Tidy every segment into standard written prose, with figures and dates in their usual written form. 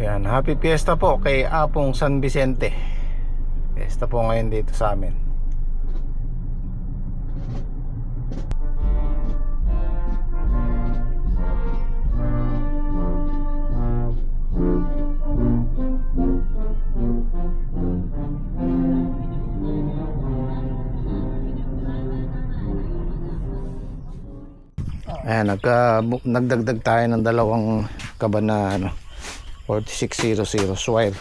Ayan, happy fiesta po kay Apong San Vicente. Fiesta po ngayon dito sa amin. Ayan, nagdagdag tayo ng dalawang kaban na 4600 Swire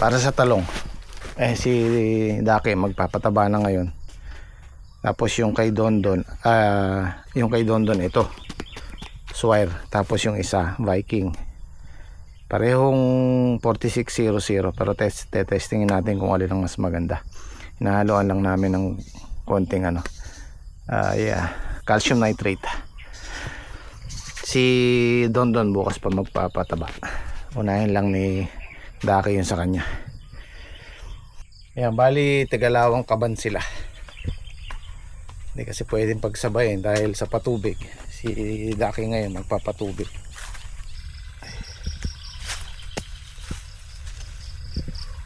para sa talong. Si Daki magpapataba na ngayon. Tapos yung kay Dondon ito Swire, tapos yung isa Viking. Parehong 4600, pero testingin natin kung alin ang mas maganda. Hinahaluan lang namin ng konting calcium nitrate. Si Dondon bukas pa magpapataba. Unahin lang ni Daki yun sa kanya. Ayan, bali Tagalawang kaban sila. Hindi kasi pwedeng pagsabayin dahil sa patubig. Si Daki ngayon magpapatubig.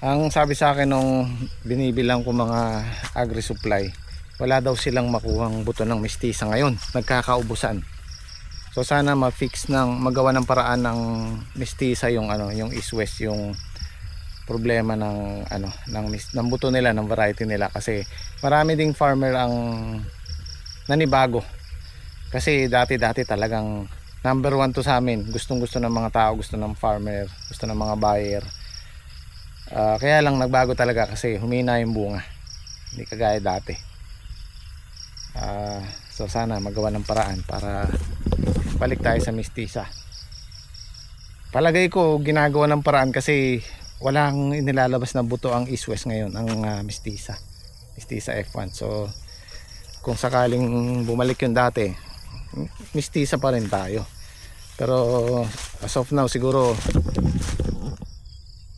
Ang sabi sa akin nung binibilang ko mga agri-supply, wala daw silang makuhang buto ng mistisa ngayon, nagkakaubusan. So sana magawa ng paraan ng mistisa yung East West, yung problema ng buto nila, ng variety nila, kasi marami ding farmer ang nanibago. Kasi dati talagang number 1 to sa amin. Gustong-gusto ng mga tao, gusto ng farmer, gusto ng mga buyer. Kaya lang nagbago talaga kasi humina yung bunga. Hindi kagaya dati. So sana magawa ng paraan para balik tayo sa mistisa. Palagay ko ginagawa ng paraan kasi walang inilalabas na buto ang East West ngayon, ang mistisa F1. So kung sakaling bumalik yung dati, mistisa pa rin tayo. Pero as of now siguro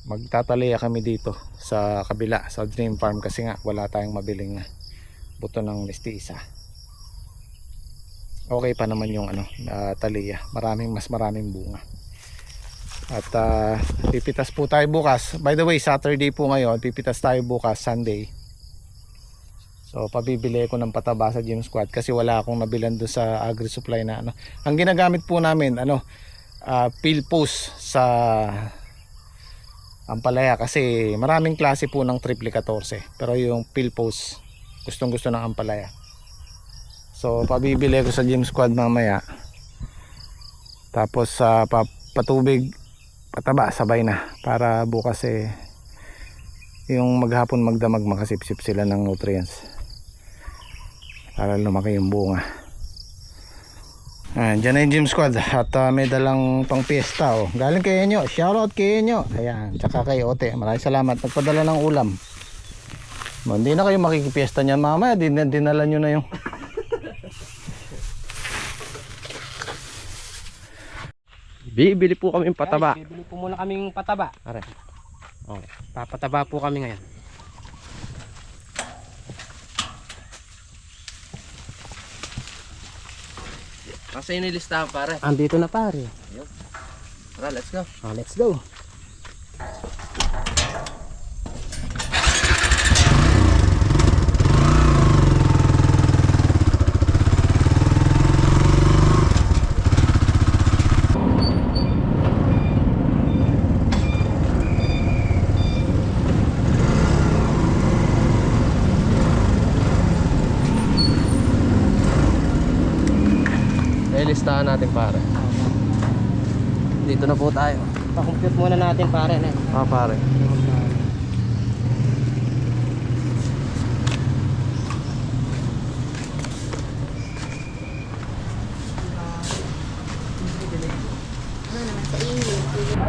magtataliya kami dito sa kabila, sa Dream Farm, kasi nga wala tayong mabiling buto ng mistisa. Okay pa naman yung taliya, mas maraming bunga. At pipitas po tayo bukas. By the way, Saturday po ngayon, pipitas tayo bukas, Sunday. So pabibili ko ng pataba sa Gym Squad kasi wala akong nabilan doon sa agri supply na ang ginagamit po namin field post sa ampalaya, kasi maraming klase po ng triple 14, pero yung field post gustong-gusto ng ampalaya. So pabibili ko sa Gym Squad mamaya. Tapos patubig, pataba, sabay na, para bukas yung maghapon magdamag makasipsip sila ng nutrients para lumaki yung bunga. Diyan na yung Gym Squad at may dalang pang piyesta galing kay Enyo, shoutout kay Enyo, ayan, tsaka kay Ote, maraming salamat, nagpadala ng ulam. Hindi na kayo makikipiesta niyan mamaya, dinala nyo na yung bibili po kaming pataba. Guys, bibili po muna kaming pataba. Are. Papataba po kami ngayon. Kasi inilistahan pare. Andito na pare. Tara, let's go. Let's go. Listahan natin pare. Dito na po tayo. Pa-compute muna natin pare. Pare.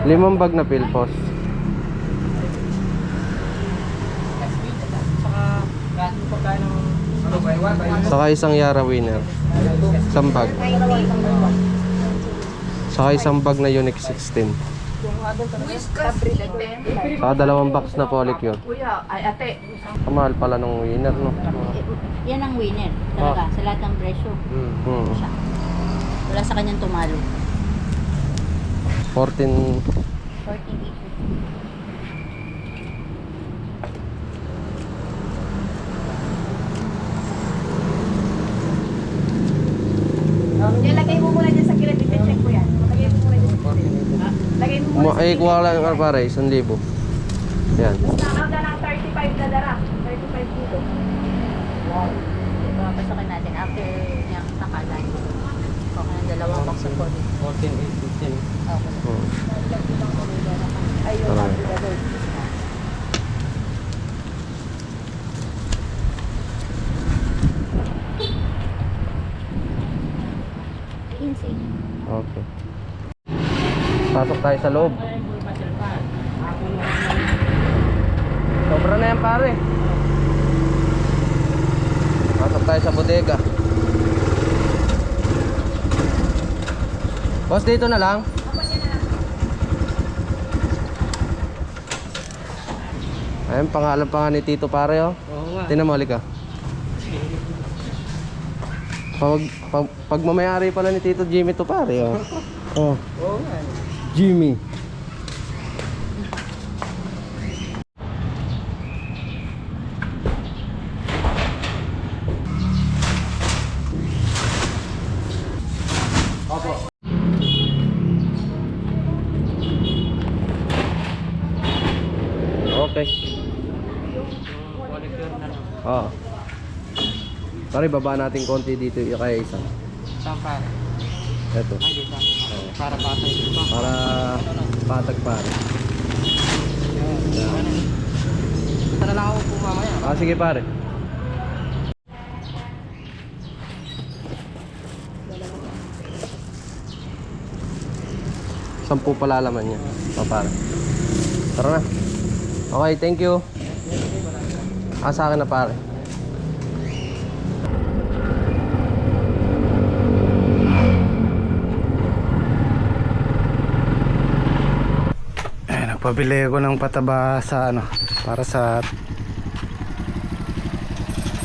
Limang bag na pilpos. Saka isang Yara Winner. Isang bag. Saka isang bag na Unique 16. Saka dalawang box na Polycure. Kuya, ay ate. Kamahal pala nung winner, no? Yan ang winner talaga sa lahat ng presyo. Siya. Wala sa kanyang tumalo. 14. 14,850. Lagay mo muna dyan sa gilid. I-check ko yan. Lagay mo muna dyan sa gilid. Lagay mo muna sa Ay, gilid. kuha lang ka pare, 1,000. Yan. Nakakauda ng 35 na dara. 35 kilo. Wow. Papasokin natin after niyang takalan. Okay, ng dalawang box of body. 14,815. Okay. Hmm. Ayun, Alright. after the gold. Insane. Okay. Pasok tayo sa loob. Sobra na yan pare. Pasok tayo sa bodega. Boss, dito na lang. Ayun, pangalan pa nga ni Tito pare oh. Oo nga. Tinan mo, halika. Pag mamayari pala ni Tito Jimmy to pare oh. Oh, Oo nga. Jimmy. Okay. Oo. Pare, baba natin konti dito kaya isa. Saan pare? Ito. Ay, dito. Para patay dito. Para patag pare. Dito na lang ako po mamaya. Ah, sige pare. Sampu pala laman niya. Oh, pare. Tara na. Okay, thank you. Sa akin na pare. Nagpabili ako ng pataba sa ano, para sa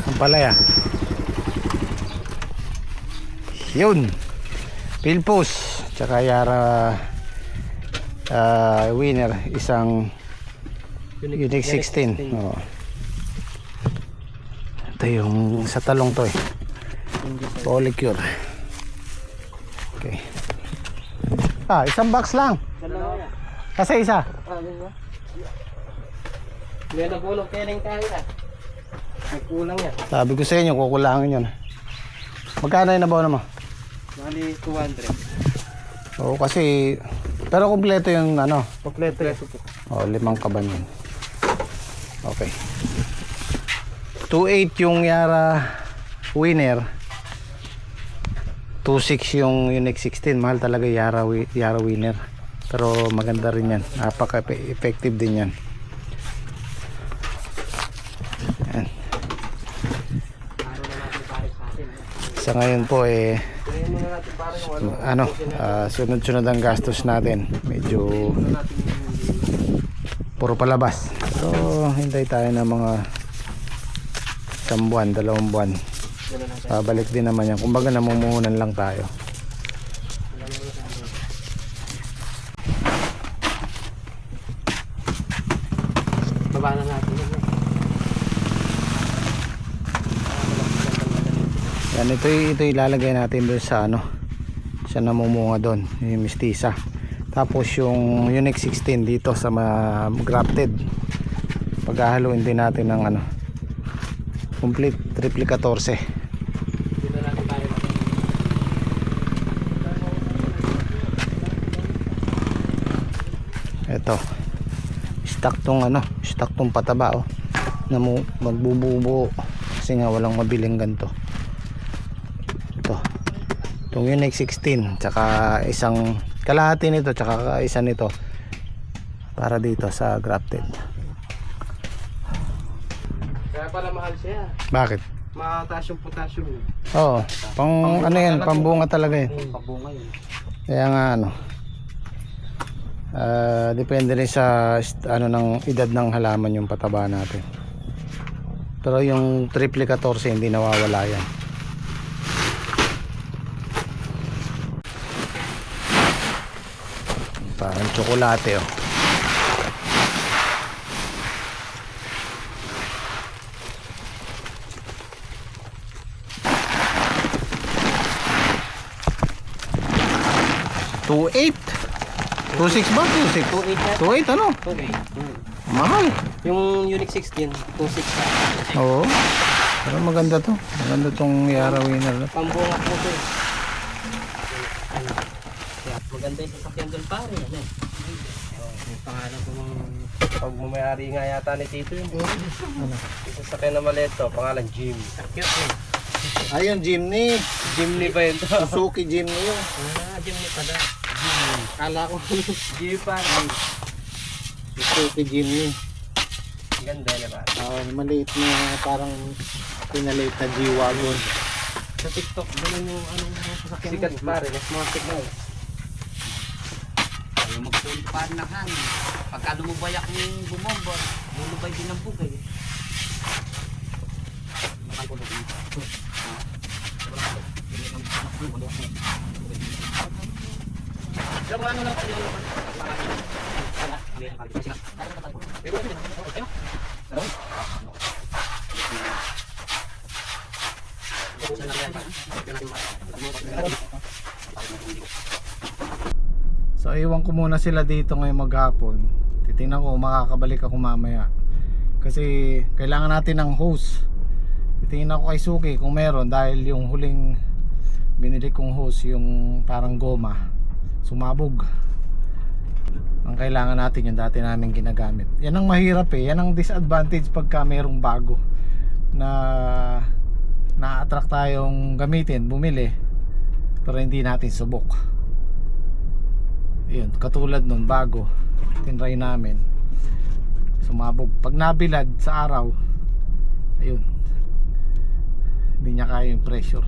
ampalaya. Yun. Pilpos tsaka Yara winner, isang Unique 16. Oo. Ito yung sa talong to eh. Polycure. Okay. Isang box lang. Dalawa yan. Kasi isa. Hindi na bulong keling kaya. May kulang yan. Sabi ko sa inyo, kukulangin yun. Magkano yung nabaw mo? Bali 200. Oo, kasi pero kumpleto yung ano. Kompleto yan. 5 kaban yun. Okay. 2.8 yung Yara winner. 2.6 yung Unique 16. Mahal talaga Yara winner. Pero maganda rin yan. Napaka-effective din yan. Yan. Sa ngayon po sunod-sunod ang gastos natin. Medyo puro palabas. So hintay tayo ng mga 1 buwan, 2 buwan. Pabalik din naman yan. Kumbaga namumuhunan lang tayo. Baba na natin yan. Yan, ito ilalagay natin doon sa ano, sa namumunga doon, yung mistisa. Tapos yung Unique 16 dito sa grafted. Paghahaluin din natin ng ano, complete triple 14. Dito natin tayo. Ito. Stock tong pataba oh. Na magbubuo kasi nga walang mabiling ganito. Ito. Itong Unique 16 tsaka isang kalahati nito tsaka isa nito para dito sa grafted. Kaya pala mahal siya. Bakit? Mataas yung potassium yun. Oo, pang ano yan, pambunga talaga yan. Pabunga yun. Kaya nga ano, depende rin sa ano ng edad ng halaman yung pataba natin. Pero yung triple 14 hindi nawawala yan. Parang tsokolate oh. $2.8. 2.6 ba? 2.6. 2.8 ano? Okay. Mahal. Yung Unique 16, 2.6 Oo. Pero maganda to. Maganda tong Yara Winner. Pambunga po ito eh. Kaya maganda yung sasakyan doon pare. Ano eh. Yung pangalan ko ng Pag may-ari nga yata ni Tito yun. Yung sasakyan na maliit to, pangalan Jim. cute eh. Ayun, Jimny. Jimny ba yun to? Suzuki Jimny yun. Jimny pala. Jimny. Kala ko Jim pare. Suzuki Jimny. Ganda na ba? Maliit na parang pinaliit na G-Wagon. sa TikTok. Ganun yung anong sasakyan Sikat mo. pare. Mga signal. Ayaw magpulit pa rin ng hangin. Pagka lumubay ako yung bumombo, lumubay din ang bugay. Pero ano lang kayo? So iwan ko muna sila dito ngayong maghapon. Titingnan ko kung makakabalik ako mamaya. Kasi kailangan natin ng hose. Titingnan ako kay Suki kung meron, dahil yung huling binili kong hose, yung parang goma, sumabog. Ang kailangan natin yung dati namin ginagamit. Yan ang mahirap eh. Yan ang disadvantage pagka merong bago na na-attract tayong gamitin, bumili, pero hindi natin subok. Yun, katulad nun, bago tinry namin, sumabog. Pag nabilad sa araw, ayun, hindi niya kaya yung pressure.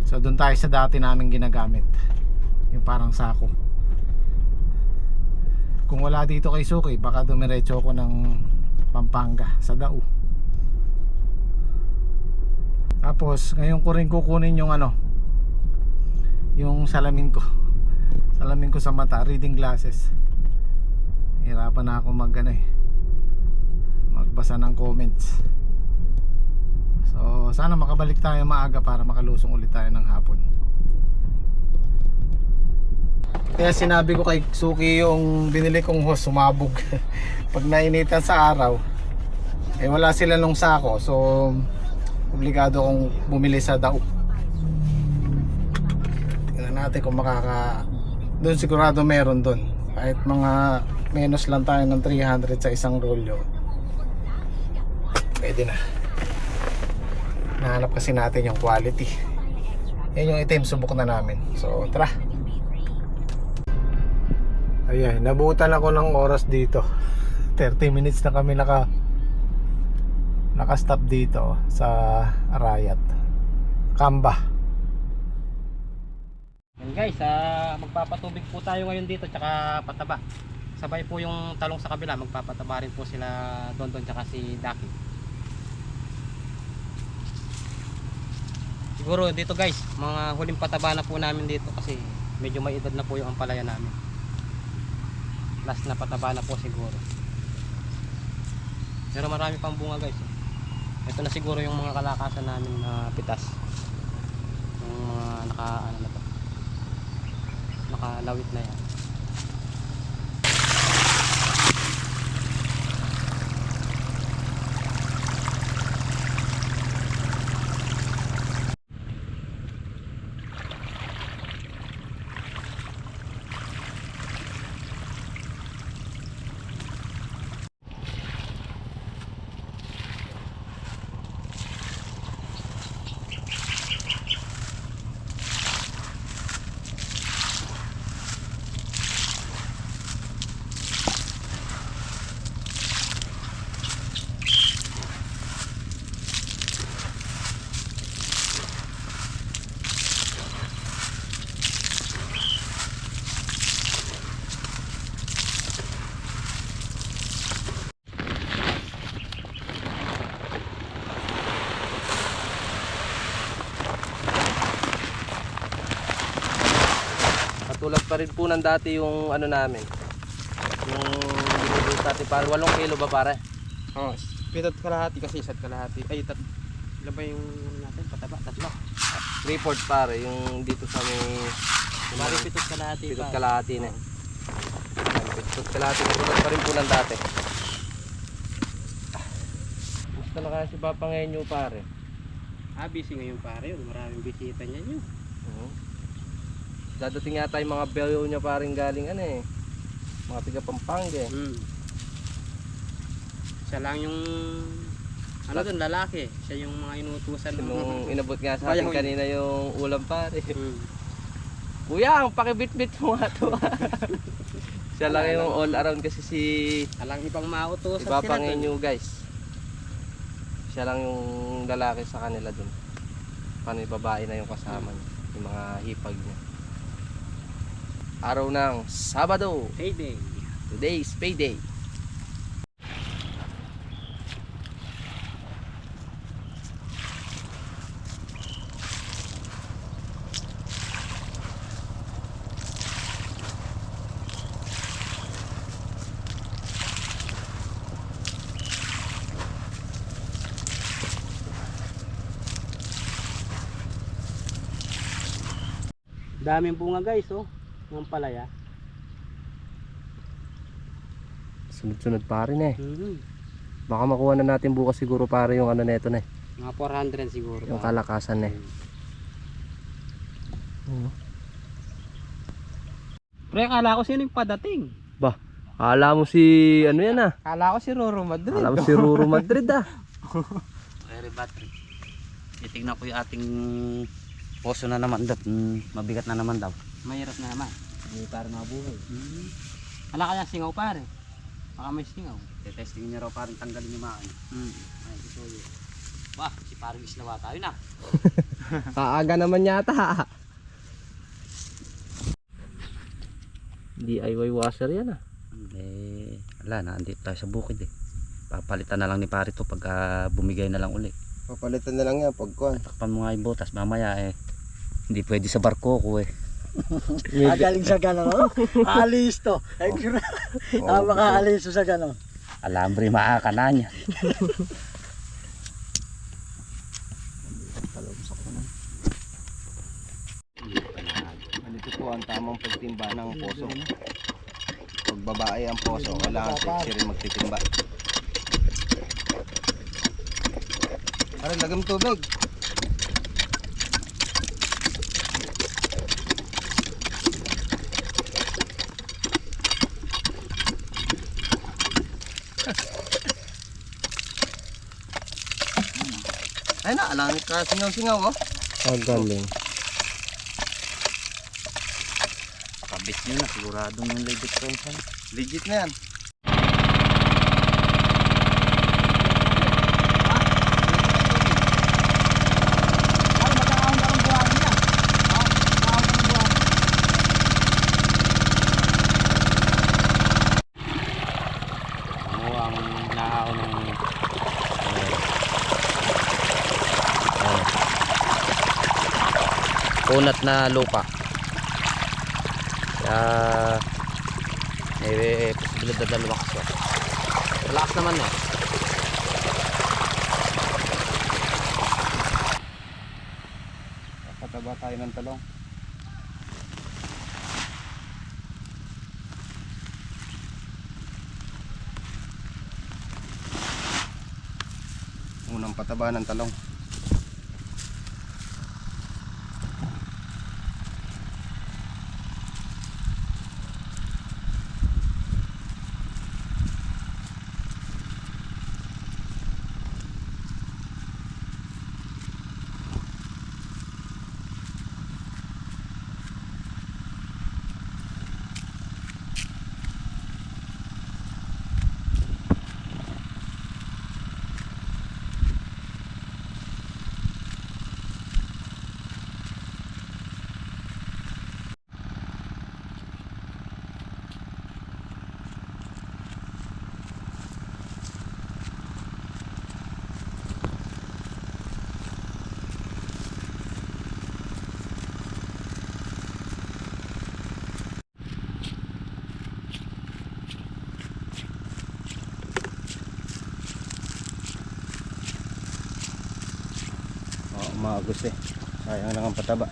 So doon tayo sa dati namin ginagamit, yung parang sako. Kung wala dito kay Suki, baka dumiretso ko ng Pampanga sa Dao. Tapos ngayon ko rin kukunin yung ano, yung salamin ko sa mata, reading glasses. Hirapan na ako magbasa ng comments. So sana makabalik tayo maaga para makalusong ulit tayo ng hapon. Kaya sinabi ko kay Suki yung binili kong hose, sumabog. Pag nainitan sa araw, eh wala sila nung sako, so obligado akong bumili sa Dao. Tingnan natin kung doon sigurado meron doon. Kahit mga menos lang tayo ng 300 sa isang rolyo, pwede na. Nahanap kasi natin yung quality. Yan yung item, subok na namin. So tara. Ayan, nabutan ako ng oras dito. 30 minutes na kami naka-stop dito sa Arayat, Kamba. Yan guys, magpapatubig po tayo ngayon dito tsaka pataba. Sabay po yung talong sa kabila, magpapataba rin po sila Don tsaka si Daki. Siguro dito guys, mga huling pataba na po namin dito kasi medyo may edad na po yung ampalaya namin. Last na pataba na po siguro. Pero marami pang bunga guys. Ito na siguro yung mga kalakasan namin na pitas. Yung mga nakalawit na yan. Katulad pa rin po ng dati yung ano namin, Yung binibili natin pare, 8 kilo ba pare? Oh, pito't kalahati kasi isa't kalahati. Ay, ilan ba yung ano natin? Pataba, 3. 3/4 pare, yung dito sa may... Bali, pito't kalahati. Pitot pa. kalahati na. Pitot kalahati na tulad pa rin po ng dati. Gusto na kasi papangayin nyo pare. Busy ngayon pare yun. Maraming bisita niya yun. Dadating yata yung mga belyo niya paring galing ano eh. Mga tiga Pampanga eh. Siya lang yung ano dun, lalaki. Siya yung mga inutusan Nung inabot nga sa atin Bayaw. kanina yung ulam pare. Hmm. Kuya, ang pakibit-bit mo nga to. Siya lang yung all around kasi si Alang ibang mautusan ipapangin dun. nyo guys. Siya lang yung lalaki sa kanila dun. Paano yung babae na yung kasama niya. Yung mga hipag niya. Araw ng Sabado. Payday. Today is payday. Daming bunga guys, oh. Ng palaya. Sunod-sunod pa rin eh. Mm-hmm. Baka makuha na natin bukas siguro pare yung ano neto na eh. Mga 400 siguro. Yung kalakasan eh. Pre, akala ko sino yung padating. Akala mo si ano yan ah. Akala ko si Roro Madrid. Akala mo si Ruro Madrid ah. Very battery. Titignan ko yung ating poso na naman daw. Mabigat na naman daw. Mahirap na naman. Hindi para mabuhay. Ala kaya singaw pare. Baka may singaw. Testing niya raw parang tanggalin yung mga ano. Ay, ito yun. Wah, si parang islawa tayo na. Kaaga naman yata. DIY washer yan ah. Ala, naandito tayo sa bukid eh. Papalitan na lang ni pare to pagka bumigay na lang uli. Papalitan na lang yan pagkuhan. Takpan mo nga yung butas mamaya eh. Hindi pwede sa barko ko eh. Galing sa gano'n. Aalis to. Ay, makaalis to sa gano'n. Alambre maaka na niya. Ganito po ang tamang pagtimba ng poso. Pag babae ang poso, kailangan sexy rin magtitimba. Pare, lagam tubig. Ay na, alangit ka singaw-singaw oh. Galing. Pakabit nyo na, siguradong yung legit ko yun. Legit na yan. Ano ang naaw ng kunat na lupa. Kaya may posibilidad na lumakas yun. Relax naman eh. Pataba tayo ng talong. Unang pataba ng talong. maagos eh. Sayang lang ang pataba.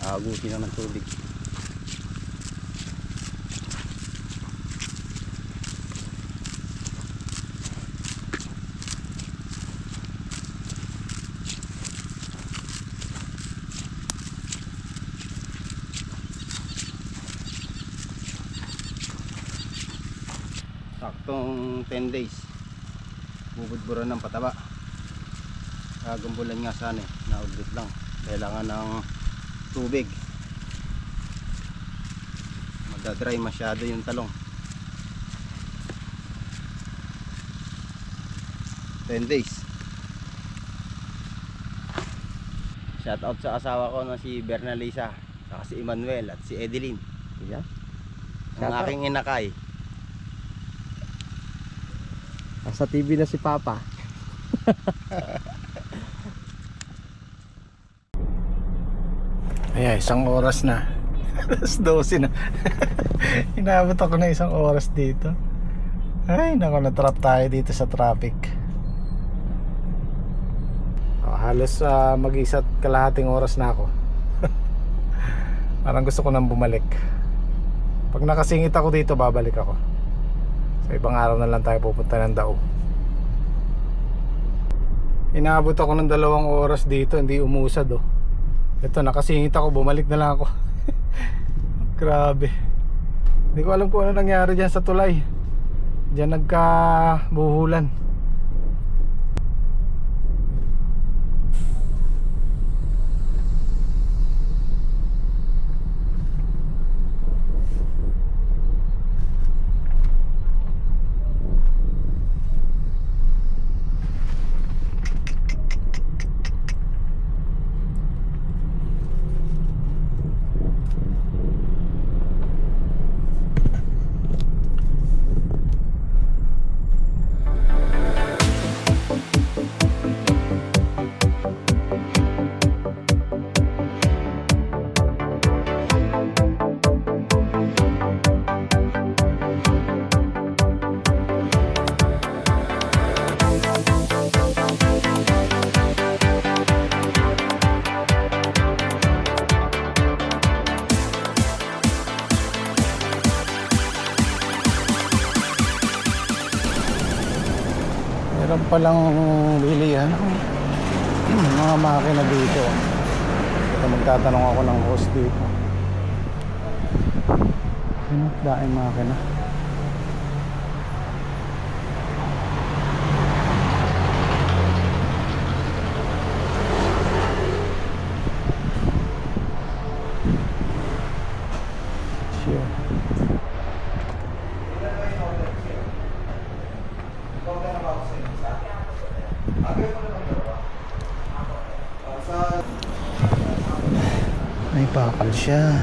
Aagusin na ng tubig. Saktong 10 days. Bubudburan ng pataba. Gagumbulan nga sana eh. Naudlit lang. Kailangan ng tubig. Magdadry masyado yung talong. 10 days. Shout out sa asawa ko na si Bernalisa, saka si Emmanuel at si Edeline. Yeah. Ang aking inakay. Sa TV na si Papa. Ayan, 1 oras na. Alas 12 na. Inabot ako na 1 oras dito. Ay, naku, na-trap tayo dito sa traffic. Halos mag-isa't kalahating oras na ako. Parang gusto ko nang bumalik. Pag nakasingit ako dito, babalik ako. Sa ibang araw na lang tayo pupunta ng Dao. Inaabot ako ng 2 oras dito, hindi umusad oh. Ito, nakasingit ako, bumalik na lang ako. Grabe. Hindi ko alam kung ano nangyari dyan sa tulay. Diyan nagkabuhulan. Meron palang bilihan mga makina dito. Ito, magtatanong ako ng host dito. Ano, daing makina. Sure. May bakal siya.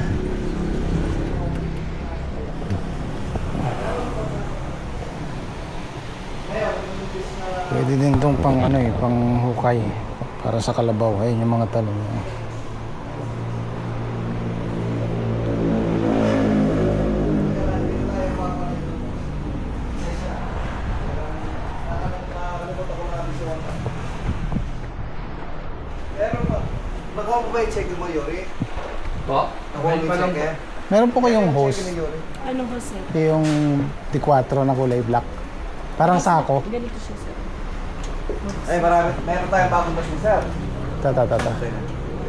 Pwede din itong pang ano eh, pang hukay para sa kalabaw. Ayun yung mga talong. Nakuha mo ba yung check mo, Yori? Po? Nakuha mo yung check eh? Meron po kayong hose. Ano ho, sir? Yung T4 na kulay black. Parang sako. Ganito siya, sir. Ay, meron tayong bagong machine, sir. Tata.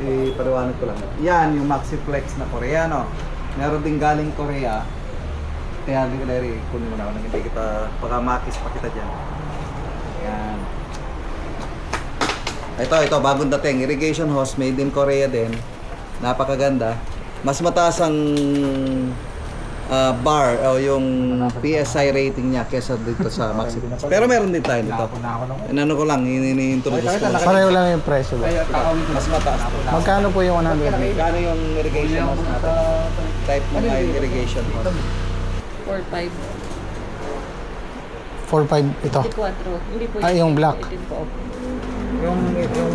Ipaliwanag ko lang. Yan, yung Maxiflex na Koreano. Meron din galing Korea. Kaya hindi ko nari, kunin mo na ako nang hindi kita, baka makis pa kita dyan. Yan. Ito, bagong dating. Irrigation hose, made in Korea din. Napakaganda. Mas mataas ang bar o yung PSI rating niya kesa dito sa Maxiflex. Pero meron din tayo dito. Inano ko lang, ini-introduce ko. Pareho lang yung presyo ba? Mas mataas to. Magkano po yung 100? Magkano yung irrigation hose natin? Type ng irrigation hose. 4-5. 4.5 ito. 4. Hindi po Ah, yung black. Ito po. Yung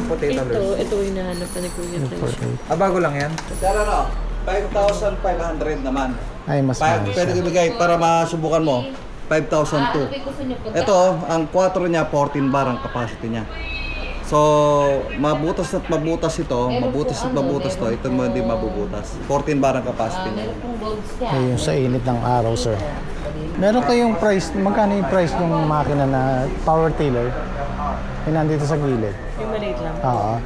potato Ito yung hinahanap na ni Kuya Trish. 4.8. bago lang yan? Pero ano, 5,500 naman. Ay, mas mahal Pwede ko siya. ibigay para masubukan mo. 5,002. Gusto niyo po. Ito, ang 4 niya, 14 bar ang capacity niya. So, mabutas at mabutas ito, ito mo hindi mabubutas. 14 barang capacity niya. Meron pong golds niya. Ayun sa init ng araw, sir. Meron kayong price, magkano yung price ng makina na power tiller? Yung nandito sa gilid. Yung maliit lang. Oo.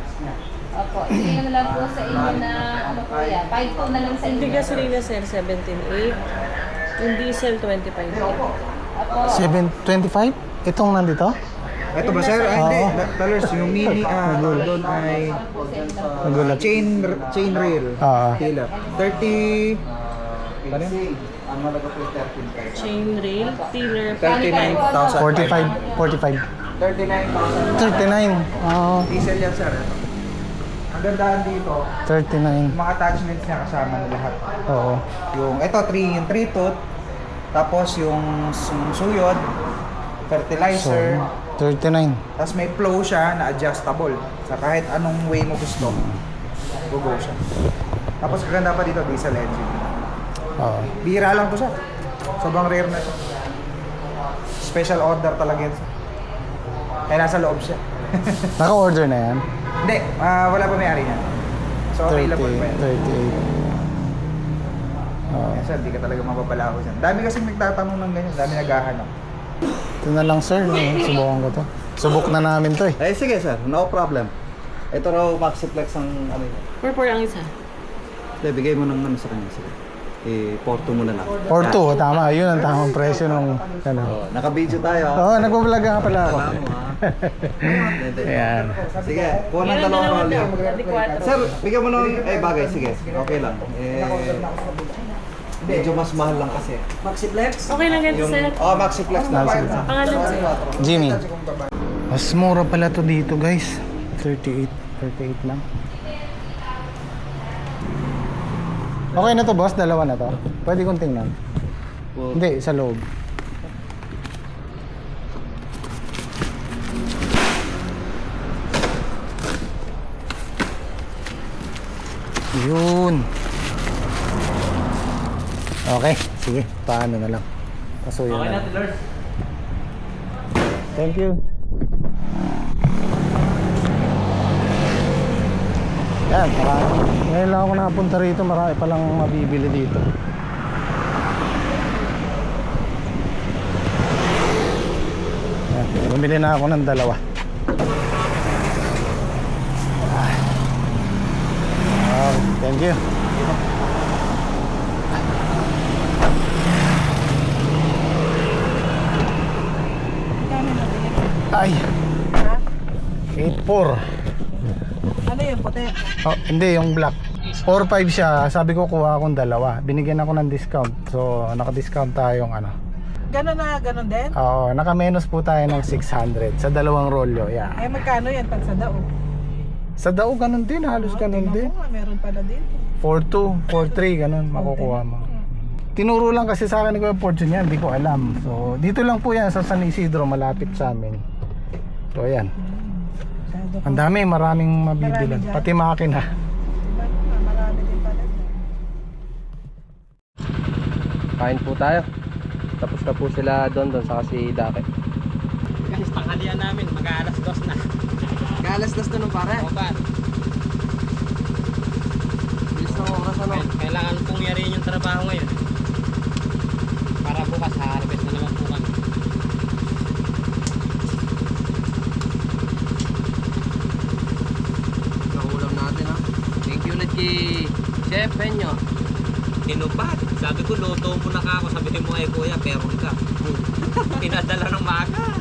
Opo, hindi na lang po sa inyo na ano po yan. 5 na lang sa Hindi inyo. gasolina sir, 17.8. Yung diesel, 25. Opo. 725? Itong nandito? Ito ba sir? Ah, hindi. Oo. Talers, yung mini doon ay Nagulat. chain rail. Oo. Tiller. 30... Ano yun? Ang malaga po 13. Chain rail, tiller, 39,000. 45. 39,000. 39. Oo. Diesel yan sir. Ang gandaan dito, 39. mga attachments niya kasama na lahat. Oo. Yung 3 tooth, tapos yung suyod, So, fertilizer, 39. tapos may flow siya na adjustable. Sa kahit anong way mo gusto, go siya. Tapos kaganda pa dito, diesel engine. Oo. Bihira lang to siya. Sobrang rare na siya. Special order talaga yan. Kaya nasa loob siya. Naka-order na yan? Hindi, wala pa may-ari niya. So available pa yan. 38. Oo. Yes, sir, di ka talaga mababalaho dyan. Dami kasing nagtatanong ng ganyan, dami naghahanap. Ito na lang, sir. Subukan ko to. Subok na namin to eh. Eh sige sir, no problem. Ito raw Maxiplex ang ano yun. 4 ang isa. Hindi, bigay mo ng ano sa kanya sir. Porto mo na lang. Or 2, tama. Yun ang tamang presyo nung ano. Oh, naka-video tayo. Oo, nagbablog nga pala ako. Ayan. Sige, kuha ng dalawang rolyo. Sir, bigyan mo ng bagay, sige. Okay lang. Medyo mas mahal lang kasi. Okay lang ganito sir. Maxiplex na. Pangalan sir. Jimmy. Mas mura pala to dito, guys. 38 lang. Okay na to, boss. Dalawa na to. Pwede kong tingnan. Hindi, sa loob. Yun. Okay, sige. Paano na lang. Pasuyan na lang. Thank you. Yan, marami. Ngayon lang ako nakapunta rito, marami palang mabibili dito. Yan, bumili na ako ng dalawa. Thank you. Ay. 8.4. Ano yung puti? Oh, hindi, yung black. 4.5 siya. Sabi ko kuha akong dalawa. Binigyan ako ng discount. So, naka-discount tayong ano. Ganon na, ganon din? Oo, naka-menos po tayo ng 600 sa dalawang rolyo. Yeah. Eh magkano yan pag sa dao? Sa dao ganun din, halos ganun din. Meron pala din. 4.2, 4.3 ganun makukuha mo. Tinuro lang kasi sa akin ng Fortune yan, hindi ko alam. So, dito lang po yan sa San Isidro, malapit sa amin. So, ayan. Ang dami, maraming mabibilan. Pati makina. Marami din pala. Kain po tayo. Tapos na po sila doon sa kasi Dake. Guys, tanghalian namin, mag-aalas 2 na. Galas na nung pare. O ba? Bilis na oras ano. Kailangan pong yariin yung trabaho ngayon. Para bukas, harvest na naman po kami. Naulam natin ha. Thank you ulit kay Chef Benyo. Tinupad. Sabi ko, luto mo na ka ako. Sabi mo ay kuya, pero ka. Pinadala ng maga.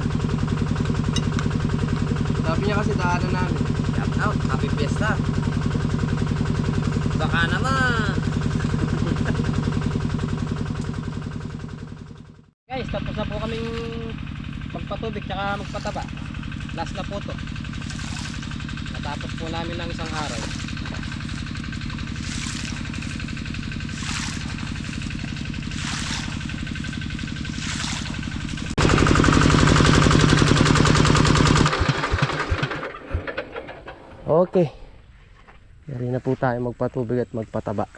Sabi niya kasi daanan namin. Shout out, happy fiesta. Baka naman. Guys, tapos na po kaming magpatubig tsaka magpataba. Last na po to. Natapos po namin ng isang araw. Okay. Yari na po tayo magpatubig at magpataba.